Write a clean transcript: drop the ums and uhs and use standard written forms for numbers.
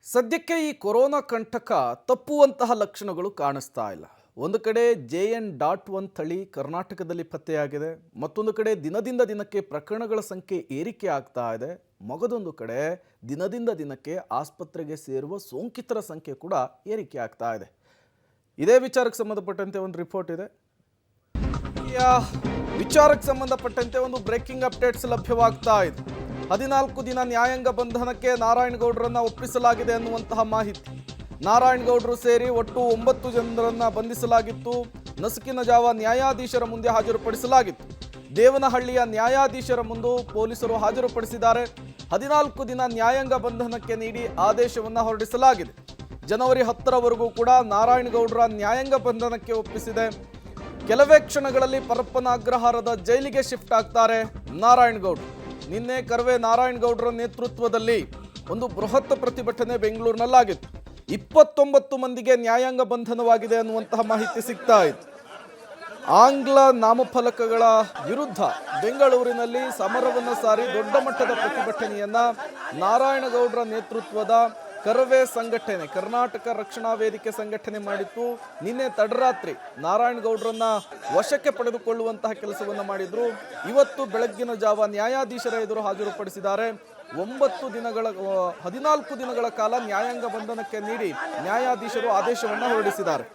ಸದ್ಯಕ್ಕೆ ಈ ಕೊರೋನಾ ಕಂಟಕ ತಪ್ಪುವಂತಹ ಲಕ್ಷಣಗಳು ಕಾಣಿಸ್ತಾ ಇಲ್ಲ. ಒಂದು ಕಡೆ JN.1 ತಳಿ ಕರ್ನಾಟಕದಲ್ಲಿ ಪತ್ತೆಯಾಗಿದೆ. ಮತ್ತೊಂದು ಕಡೆ ದಿನದಿಂದ ದಿನಕ್ಕೆ ಪ್ರಕರಣಗಳ ಸಂಖ್ಯೆ ಏರಿಕೆ ಆಗ್ತಾ ಇದೆ. ಮಗದೊಂದು ಕಡೆ ದಿನದಿಂದ ದಿನಕ್ಕೆ ಆಸ್ಪತ್ರೆಗೆ ಸೇರುವ ಸೋಂಕಿತರ ಸಂಖ್ಯೆ ಕೂಡ ಏರಿಕೆ ಆಗ್ತಾ ಇದೆ. ಇದೇ ವಿಚಾರಕ್ಕೆ ಸಂಬಂಧಪಟ್ಟಂತೆ ಒಂದು ರಿಪೋರ್ಟ್ ಇದೆ. ವಿಚಾರಕ್ಕೆ ಸಂಬಂಧಪಟ್ಟಂತೆ ಒಂದು ಬ್ರೇಕಿಂಗ್ ಅಪ್ಡೇಟ್ಸ್ ಲಭ್ಯವಾಗ್ತಾ ಇದೆ. 14 ದಿನ ನ್ಯಾಯಾಂಗ ಬಂಧನಕ್ಕೆ ನಾರಾಯಣಗೌಡರನ್ನ ಒಪ್ಪಿಸಲಾಗಿದೆ ಅನ್ನುವಂತಹ ಮಾಹಿತಿ. ನಾರಾಯಣಗೌಡರು ಸೇರಿ ಒಟ್ಟು 9 ಜನರನ್ನ ಬಂಧಿಸಲಾಗಿತ್ತು. ನಸುಕಿನ ಜಾವ ನ್ಯಾಯಾಧೀಶರ ಮುಂದೆ ಹಾಜರುಪಡಿಸಲಾಗಿತ್ತು. ದೇವನಹಳ್ಳಿಯ ನ್ಯಾಯಾಧೀಶರ ಮುಂದೆ ಪೊಲೀಸರು ಹಾಜರುಪಡಿಸಿದ್ದಾರೆ. 14 ದಿನ ನ್ಯಾಯಾಂಗ ಬಂಧನಕ್ಕೆ ನೀಡಿ ಆದೇಶವನ್ನು ಹೊರಡಿಸಲಾಗಿದೆ. ಜನವರಿ 10ರವರೆಗೂ ಕೂಡ ನಾರಾಯಣಗೌಡರ ನ್ಯಾಯಾಂಗ ಬಂಧನಕ್ಕೆ ಒಪ್ಪಿಸಿದೆ. ಕೆಲವೇ ಕ್ಷಣಗಳಲ್ಲಿ ಪರಪ್ಪನ ಅಗ್ರಹಾರದ ಜೈಲಿಗೆ ಶಿಫ್ಟ್ ಆಗ್ತಾರೆ ನಾರಾಯಣಗೌಡರು. ನಿನ್ನೆ ಕರ್ವೆ ನಾರಾಯಣಗೌಡರ ನೇತೃತ್ವದಲ್ಲಿ ಒಂದು ಬೃಹತ್ ಪ್ರತಿಭಟನೆ ಬೆಂಗಳೂರಿನಲ್ಲಾಗಿತ್ತು. 29 ಮಂದಿಗೆ ನ್ಯಾಯಾಂಗ ಬಂಧನವಾಗಿದೆ ಅನ್ನುವಂತಹ ಮಾಹಿತಿ ಸಿಗ್ತಾ ಇದೆ. ಆಂಗ್ಲ ನಾಮಫಲಕಗಳ ವಿರುದ್ಧ ಬೆಂಗಳೂರಿನಲ್ಲಿ ಸಮರವನ್ನು ಸಾರಿ ದೊಡ್ಡ ಮಟ್ಟದ ಪ್ರತಿಭಟನೆಯನ್ನ ನಾರಾಯಣಗೌಡರ ನೇತೃತ್ವದ ಕರವೇ ಸಂಘಟನೆ, ಕರ್ನಾಟಕ ರಕ್ಷಣಾ ವೇದಿಕೆ ಸಂಘಟನೆ ಮಾಡಿತ್ತು. ನಿನ್ನೆ ತಡರಾತ್ರಿ ನಾರಾಯಣಗೌಡರನ್ನ ವಶಕ್ಕೆ ಪಡೆದುಕೊಳ್ಳುವಂತಹ ಕೆಲಸವನ್ನು ಮಾಡಿದ್ರು. ಇವತ್ತು ಬೆಳಗ್ಗಿನ ಜಾವ ನ್ಯಾಯಾಧೀಶರ ಎದುರು ಹಾಜರುಪಡಿಸಿದ್ದಾರೆ. 14 ದಿನಗಳ ಕಾಲ ನ್ಯಾಯಾಂಗ ಬಂಧನಕ್ಕೆ ನೀಡಿ ನ್ಯಾಯಾಧೀಶರು ಆದೇಶವನ್ನು ಹೊರಡಿಸಿದ್ದಾರೆ.